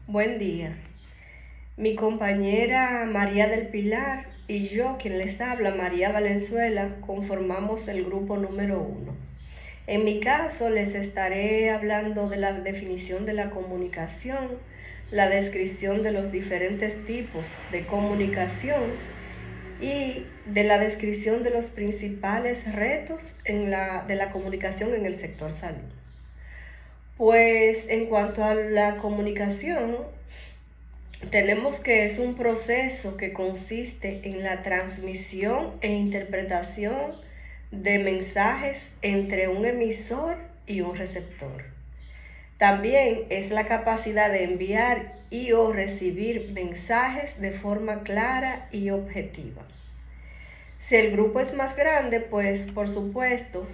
Buen día. Mi compañera María del Pilar y yo, quien les habla, María Valenzuela, conformamos el grupo número 1. En mi caso, les estaré hablando de la definición de la comunicación, la descripción de los diferentes tipos de comunicación y de la descripción de los principales retos de la comunicación en el sector salud. Pues en cuanto a la comunicación, tenemos que es un proceso que consiste en la transmisión e interpretación de mensajes entre un emisor y un receptor. También es la capacidad de enviar y o recibir mensajes de forma clara y objetiva. Si el grupo es más grande, pues por supuesto,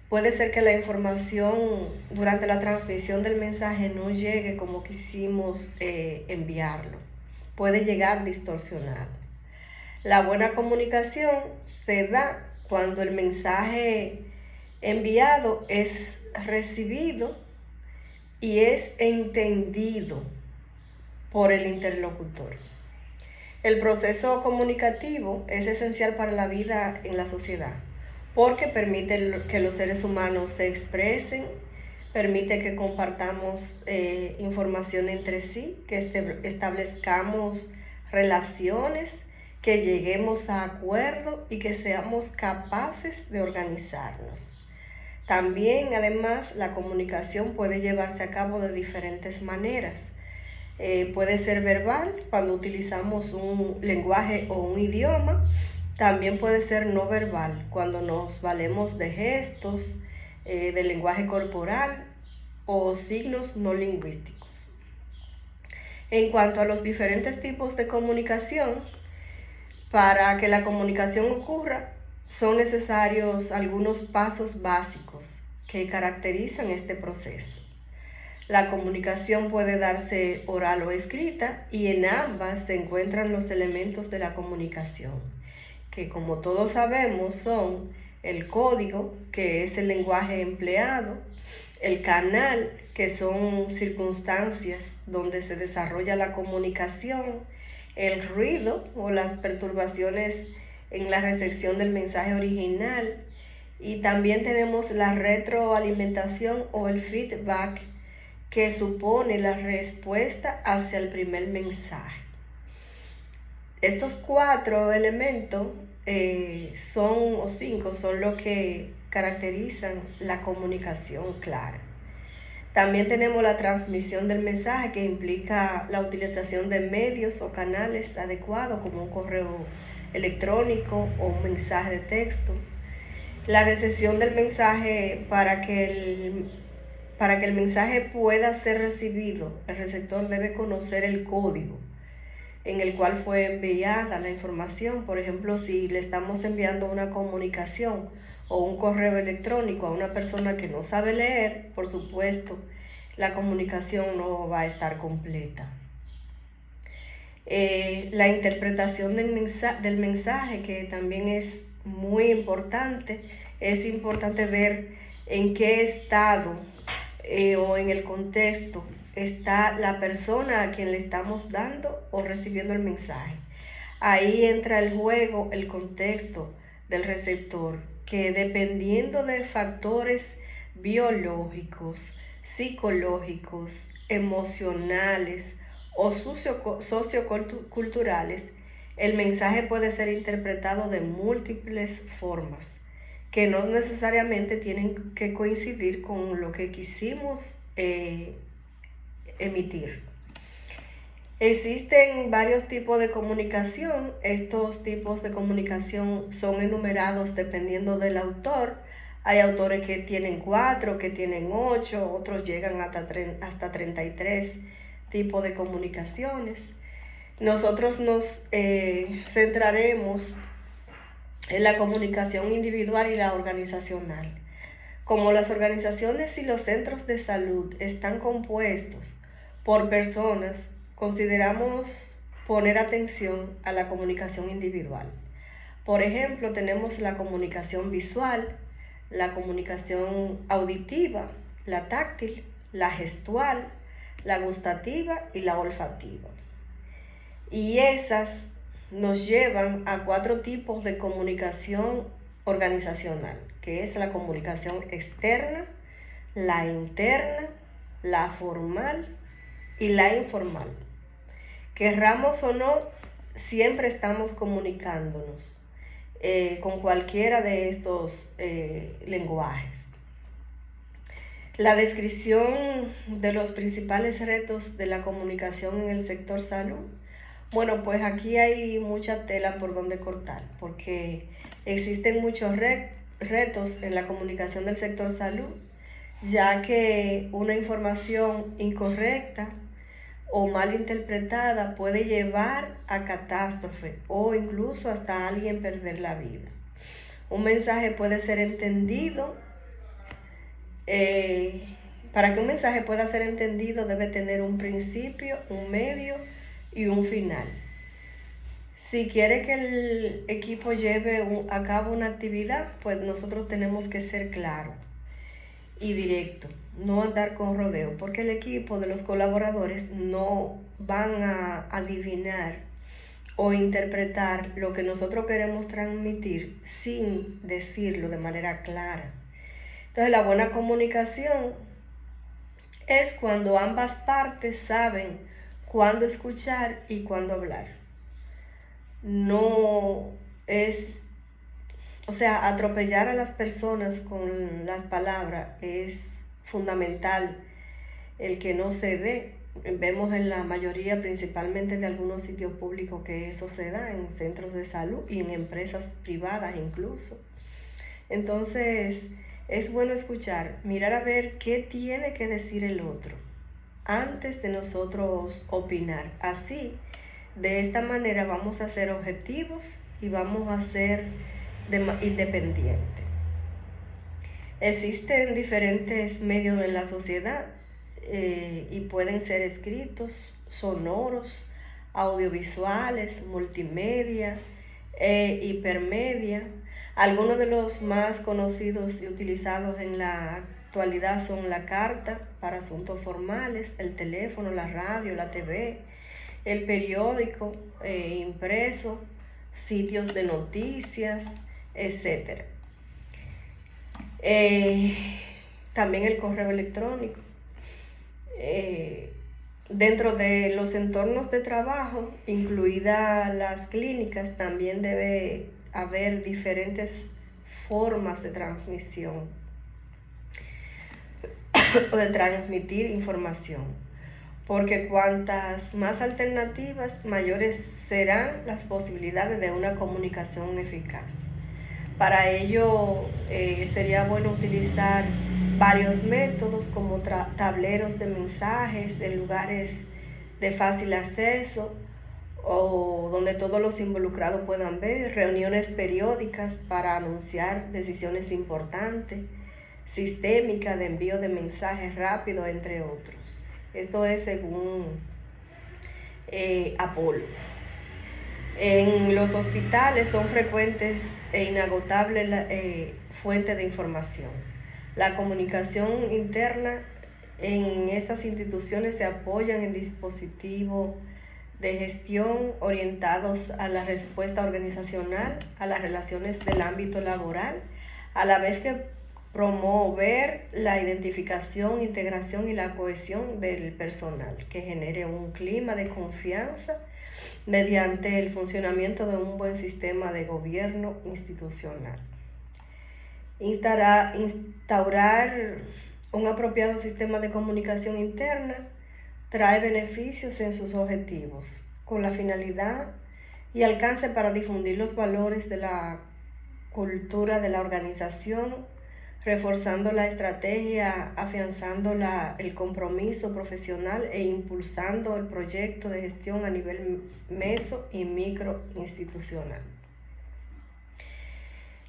puede ser que la información durante la transmisión del mensaje no llegue como quisimos enviarlo. Puede llegar distorsionado. La buena comunicación se da cuando el mensaje enviado es recibido y es entendido por el interlocutor. El proceso comunicativo es esencial para la vida en la sociedad porque permite que los seres humanos se expresen, permite que compartamos información entre sí, que establezcamos relaciones, que lleguemos a acuerdos y que seamos capaces de organizarnos. También, además, la comunicación puede llevarse a cabo de diferentes maneras. Puede ser verbal cuando utilizamos un lenguaje o un idioma. También puede ser no verbal cuando nos valemos de gestos, de lenguaje corporal o signos no lingüísticos. En cuanto a los diferentes tipos de comunicación, para que la comunicación ocurra, son necesarios algunos pasos básicos que caracterizan este proceso. La comunicación puede darse oral o escrita y en ambas se encuentran los elementos de la comunicación, que como todos sabemos son el código, que es el lenguaje empleado, el canal, que son circunstancias donde se desarrolla la comunicación, el ruido o las perturbaciones en la recepción del mensaje original, y también tenemos la retroalimentación o el feedback, que supone la respuesta hacia el primer mensaje. Estos 4 elementos o 5 son lo que caracterizan la comunicación clara. También tenemos la transmisión del mensaje, que implica la utilización de medios o canales adecuados como un correo electrónico o un mensaje de texto. La recepción del mensaje, para que el mensaje pueda ser recibido, el receptor debe conocer el código en el cual fue enviada la información. Por ejemplo, si le estamos enviando una comunicación o un correo electrónico a una persona que no sabe leer, por supuesto, la comunicación no va a estar completa. La interpretación del mensaje, que también es muy importante. Es importante ver en qué estado o en el contexto está la persona a quien le estamos dando o recibiendo el mensaje. Ahí entra el juego, el contexto del receptor, que dependiendo de factores biológicos, psicológicos, emocionales o socioculturales, el mensaje puede ser interpretado de múltiples formas, que no necesariamente tienen que coincidir con lo que quisimos emitir. Existen varios tipos de comunicación. Estos tipos de comunicación son enumerados dependiendo del autor. Hay autores que tienen 4, que tienen 8, otros llegan hasta 33 tipos de comunicaciones. Nosotros nos centraremos en la comunicación individual y la organizacional. Como las organizaciones y los centros de salud están compuestos por personas, consideramos poner atención a la comunicación individual. Por ejemplo, tenemos la comunicación visual, la comunicación auditiva, la táctil, la gestual, la gustativa y la olfativa. Y esas nos llevan a 4 tipos de comunicación organizacional, que es la comunicación externa, la interna, la formal y la informal. Querramos o no, siempre estamos comunicándonos con cualquiera de estos lenguajes. La descripción de los principales retos de la comunicación en el sector salud. Bueno, pues aquí hay mucha tela por donde cortar, porque existen muchos retos en la comunicación del sector salud, ya que una información incorrecta o mal interpretada puede llevar a catástrofe o incluso hasta alguien perder la vida. Un mensaje puede ser entendido. Para que un mensaje pueda ser entendido debe tener un principio, un medio y un final. Si quiere que el equipo lleve a cabo una actividad, pues nosotros tenemos que ser claros y directos, no andar con rodeo, porque el equipo de los colaboradores no van a adivinar o interpretar lo que nosotros queremos transmitir sin decirlo de manera clara. Entonces, la buena comunicación es cuando ambas partes saben cuándo escuchar y cuándo hablar. No es, atropellar a las personas con las palabras es fundamental el que no se dé. Vemos en la mayoría, principalmente de algunos sitios públicos, que eso se da en centros de salud y en empresas privadas incluso. Entonces, es bueno escuchar, mirar a ver qué tiene que decir el otro antes de nosotros opinar. Así, de esta manera vamos a ser objetivos y vamos a ser independientes. Existen diferentes medios de la sociedad y pueden ser escritos, sonoros, audiovisuales, multimedia, hipermedia. Algunos de los más conocidos y utilizados en la actualidad son la carta para asuntos formales, el teléfono, la radio, la TV, el periódico impreso, sitios de noticias, etc. También el correo electrónico. Dentro de los entornos de trabajo, incluidas las clínicas, también debe haber diferentes formas de transmisión o de transmitir información, porque cuantas más alternativas, mayores serán las posibilidades de una comunicación eficaz. Para ello sería bueno utilizar varios métodos como tableros de mensajes en lugares de fácil acceso o donde todos los involucrados puedan ver, reuniones periódicas para anunciar decisiones importantes, sistémica de envío de mensajes rápidos, entre otros. Esto es según Apolo. En los hospitales son frecuentes e inagotables fuentes de información. La comunicación interna en estas instituciones se apoyan en dispositivos de gestión orientados a la respuesta organizacional, a las relaciones del ámbito laboral, a la vez que promover la identificación, integración y la cohesión del personal, que genere un clima de confianza mediante el funcionamiento de un buen sistema de gobierno institucional. Instaurar un apropiado sistema de comunicación interna trae beneficios en sus objetivos, con la finalidad y alcance para difundir los valores de la cultura de la organización, reforzando la estrategia, afianzando el compromiso profesional e impulsando el proyecto de gestión a nivel meso y micro institucional.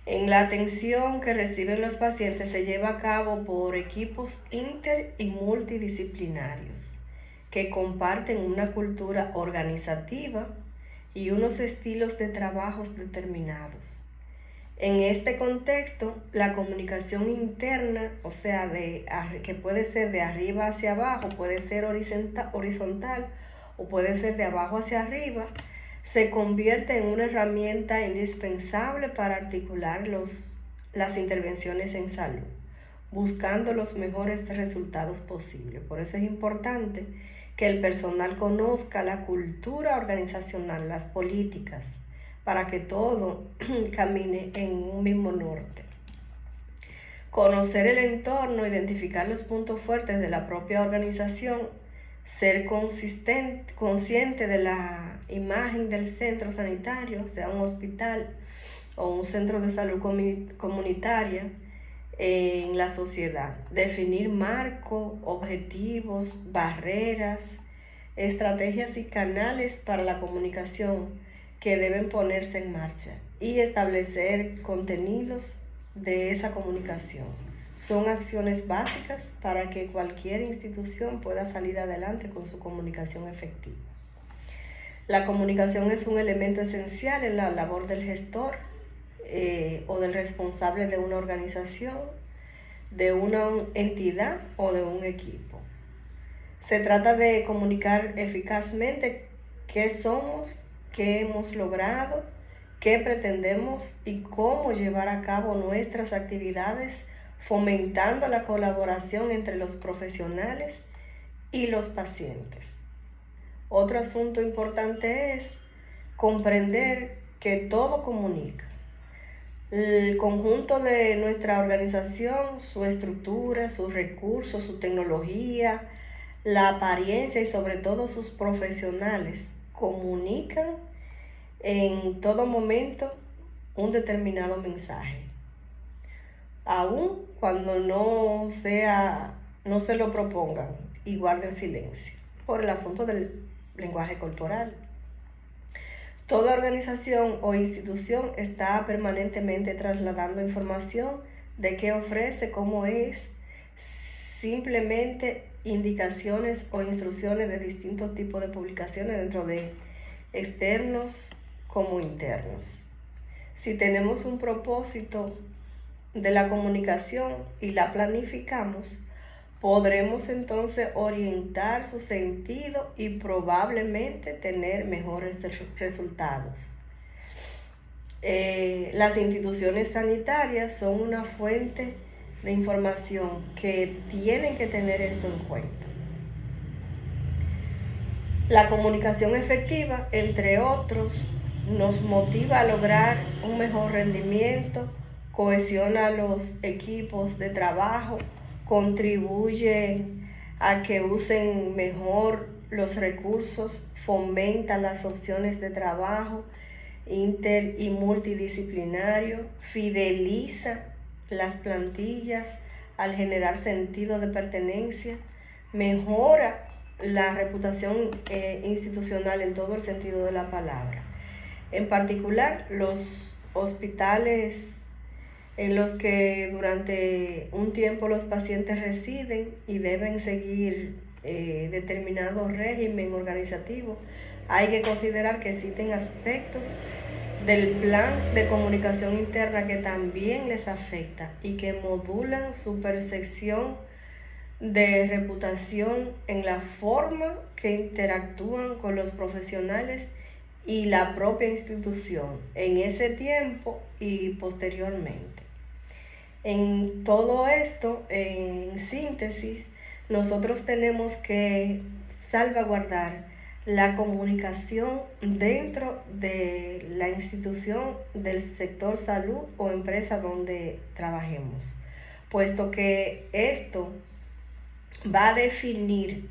En la atención que reciben los pacientes se lleva a cabo por equipos inter y multidisciplinarios que comparten una cultura organizativa y unos estilos de trabajos determinados. En este contexto, la comunicación interna, o sea, que puede ser de arriba hacia abajo, puede ser horizontal o puede ser de abajo hacia arriba, se convierte en una herramienta indispensable para articular las intervenciones en salud, buscando los mejores resultados posibles. Por eso es importante que el personal conozca la cultura organizacional, las políticas, para que todo camine en un mismo norte. Conocer el entorno, identificar los puntos fuertes de la propia organización, ser consciente de la imagen del centro sanitario, sea un hospital o un centro de salud comunitaria en la sociedad. Definir marcos, objetivos, barreras, estrategias y canales para la comunicación que deben ponerse en marcha y establecer contenidos de esa comunicación. Son acciones básicas para que cualquier institución pueda salir adelante con su comunicación efectiva. La comunicación es un elemento esencial en la labor del gestor o del responsable de una organización, de una entidad o de un equipo. Se trata de comunicar eficazmente qué somos, qué hemos logrado, qué pretendemos y cómo llevar a cabo nuestras actividades, fomentando la colaboración entre los profesionales y los pacientes. Otro asunto importante es comprender que todo comunica. El conjunto de nuestra organización, su estructura, sus recursos, su tecnología, la apariencia y sobre todo sus profesionales comunican en todo momento un determinado mensaje, aun cuando no se lo propongan y guarden silencio por el asunto del lenguaje corporal. Toda organización o institución está permanentemente trasladando información de qué ofrece, cómo es, simplemente indicaciones o instrucciones de distintos tipos de publicaciones dentro de externos como internos. Si tenemos un propósito de la comunicación y la planificamos, podremos entonces orientar su sentido y probablemente tener mejores resultados. Las instituciones sanitarias son una fuente de información que tienen que tener esto en cuenta. La comunicación efectiva, entre otros, nos motiva a lograr un mejor rendimiento, cohesiona los equipos de trabajo, contribuye a que usen mejor los recursos, fomenta las opciones de trabajo inter y multidisciplinario, fideliza las plantillas al generar sentido de pertenencia, mejora la reputación institucional en todo el sentido de la palabra. En particular, los hospitales en los que durante un tiempo los pacientes residen y deben seguir determinado régimen organizativo, hay que considerar que existen aspectos del plan de comunicación interna que también les afecta y que modulan su percepción de reputación en la forma que interactúan con los profesionales y la propia institución en ese tiempo y posteriormente. En todo esto, en síntesis, nosotros tenemos que salvaguardar la comunicación dentro de la institución del sector salud o empresa donde trabajemos, puesto que esto va a definir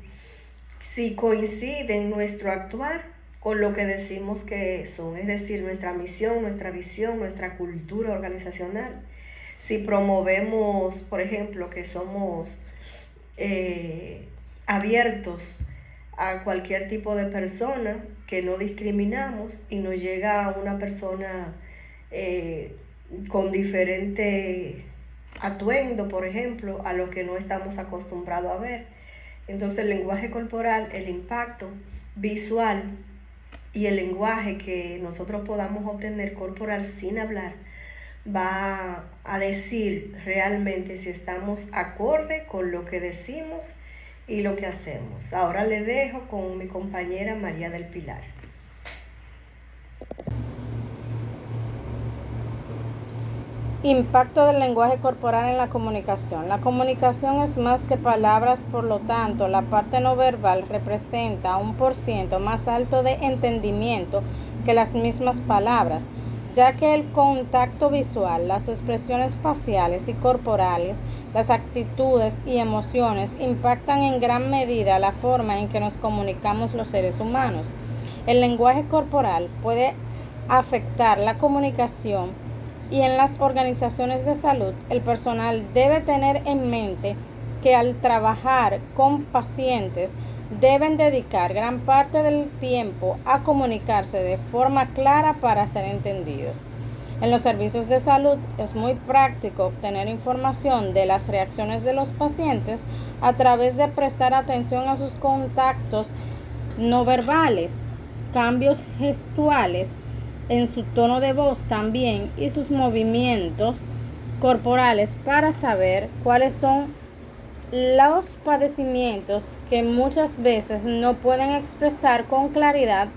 si coincide en nuestro actuar con lo que decimos que son, es decir, nuestra misión, nuestra visión, nuestra cultura organizacional. Si promovemos, por ejemplo, que somos abiertos a cualquier tipo de persona, que no discriminamos y nos llega una persona con diferente atuendo, por ejemplo, a lo que no estamos acostumbrados a ver. Entonces el lenguaje corporal, el impacto visual y el lenguaje que nosotros podamos obtener corporal sin hablar, va a decir realmente si estamos acorde con lo que decimos y lo que hacemos. Ahora le dejo con mi compañera María del Pilar. Impacto del lenguaje corporal en la comunicación. La comunicación es más que palabras, por lo tanto, la parte no verbal representa un % más alto de entendimiento que las mismas palabras, ya que el contacto visual, las expresiones faciales y corporales, las actitudes y emociones impactan en gran medida la forma en que nos comunicamos los seres humanos. El lenguaje corporal puede afectar la comunicación y en las organizaciones de salud, el personal debe tener en mente que al trabajar con pacientes deben dedicar gran parte del tiempo a comunicarse de forma clara para ser entendidos. En los servicios de salud es muy práctico obtener información de las reacciones de los pacientes a través de prestar atención a sus contactos no verbales, cambios gestuales en su tono de voz también y sus movimientos corporales para saber cuáles son los padecimientos que muchas veces no pueden expresar con claridad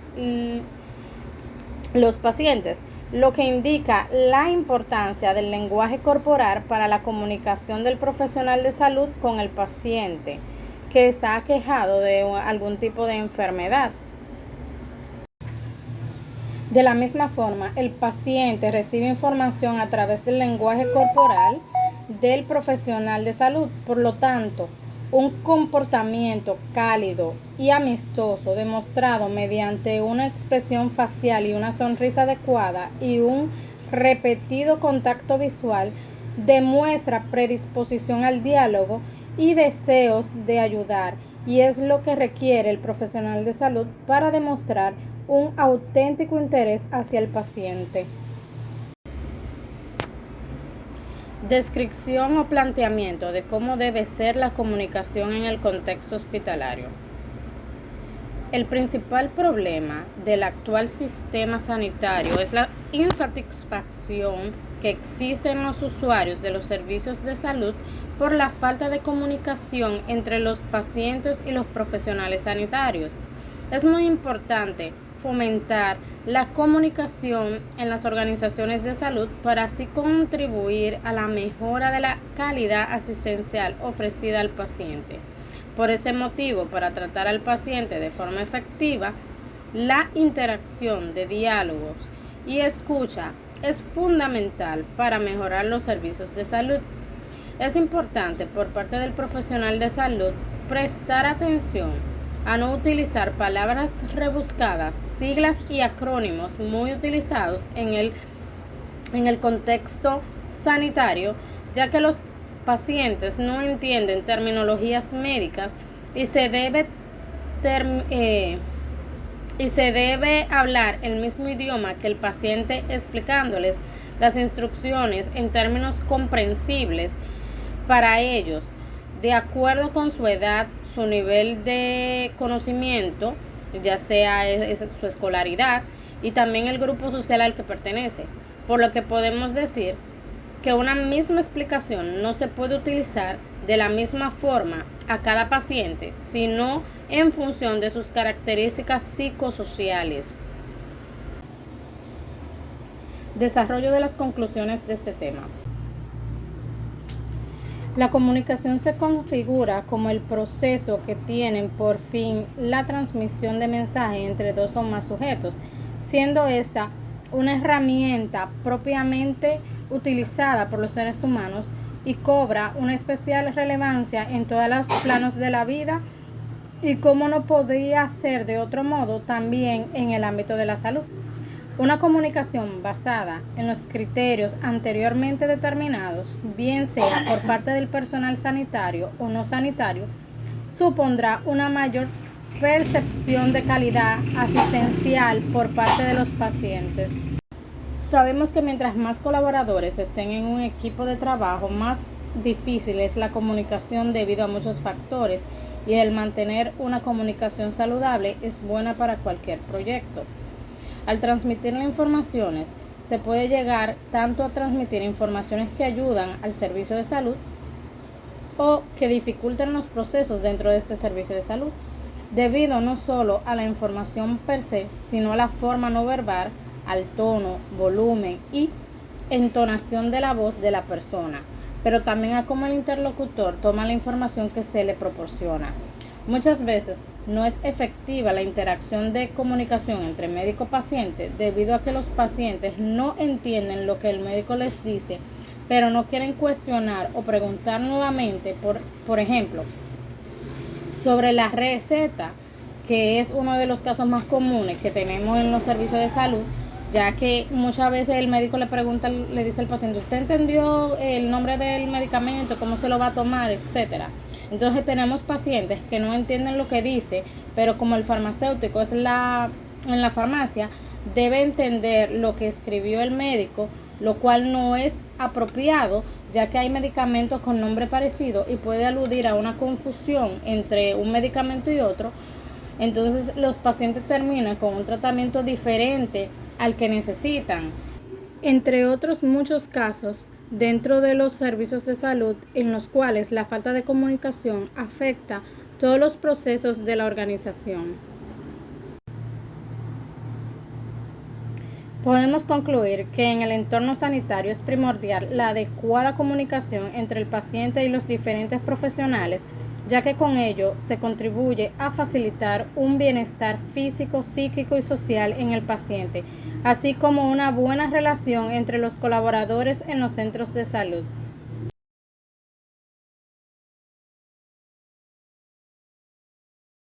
los pacientes, lo que indica la importancia del lenguaje corporal para la comunicación del profesional de salud con el paciente que está aquejado de algún tipo de enfermedad. De la misma forma, el paciente recibe información a través del lenguaje corporal del profesional de salud. Por lo tanto, un comportamiento cálido y amistoso demostrado mediante una expresión facial y una sonrisa adecuada y un repetido contacto visual demuestra predisposición al diálogo y deseos de ayudar, y es lo que requiere el profesional de salud para demostrar un auténtico interés hacia el paciente. Descripción o planteamiento de cómo debe ser la comunicación en el contexto hospitalario. El principal problema del actual sistema sanitario es la insatisfacción que existe en los usuarios de los servicios de salud por la falta de comunicación entre los pacientes y los profesionales sanitarios. Es muy importante fomentar la comunicación en las organizaciones de salud para así contribuir a la mejora de la calidad asistencial ofrecida al paciente. Por este motivo, para tratar al paciente de forma efectiva, la interacción de diálogos y escucha es fundamental para mejorar los servicios de salud. Es importante por parte del profesional de salud prestar atención a no utilizar palabras rebuscadas, siglas y acrónimos muy utilizados en el contexto sanitario, ya que los pacientes no entienden terminologías médicas y se debe hablar el mismo idioma que el paciente, explicándoles las instrucciones en términos comprensibles para ellos, de acuerdo con su edad, su nivel de conocimiento, ya sea su escolaridad y también el grupo social al que pertenece. Por lo que podemos decir que una misma explicación no se puede utilizar de la misma forma a cada paciente, sino en función de sus características psicosociales. Desarrollo de las conclusiones de este tema. La comunicación se configura como el proceso que tienen por fin la transmisión de mensajes entre dos o más sujetos, siendo esta una herramienta propiamente utilizada por los seres humanos y cobra una especial relevancia en todos los planos de la vida y, como no podría ser de otro modo, también en el ámbito de la salud. Una comunicación basada en los criterios anteriormente determinados, bien sea por parte del personal sanitario o no sanitario, supondrá una mayor percepción de calidad asistencial por parte de los pacientes. Sabemos que mientras más colaboradores estén en un equipo de trabajo, más difícil es la comunicación debido a muchos factores, y el mantener una comunicación saludable es buena para cualquier proyecto. Al transmitir las informaciones se puede llegar tanto a transmitir informaciones que ayudan al servicio de salud o que dificultan los procesos dentro de este servicio de salud, debido no solo a la información per se, sino a la forma no verbal, al tono, volumen y entonación de la voz de la persona, pero también a cómo el interlocutor toma la información que se le proporciona. Muchas veces no es efectiva la interacción de comunicación entre médico y paciente debido a que los pacientes no entienden lo que el médico les dice, pero no quieren cuestionar o preguntar nuevamente, por ejemplo, sobre la receta, que es uno de los casos más comunes que tenemos en los servicios de salud, ya que muchas veces el médico le pregunta, le dice al paciente, ¿usted entendió el nombre del medicamento, cómo se lo va a tomar, etcétera? Entonces tenemos pacientes que no entienden lo que dice, pero como el farmacéutico es en la farmacia, debe entender lo que escribió el médico, lo cual no es apropiado, ya que hay medicamentos con nombre parecido y puede aludir a una confusión entre un medicamento y otro. Entonces los pacientes terminan con un tratamiento diferente al que necesitan. Entre otros muchos casos dentro de los servicios de salud en los cuales la falta de comunicación afecta todos los procesos de la organización. Podemos concluir que en el entorno sanitario es primordial la adecuada comunicación entre el paciente y los diferentes profesionales, ya que con ello se contribuye a facilitar un bienestar físico, psíquico y social en el paciente, así como una buena relación entre los colaboradores en los centros de salud.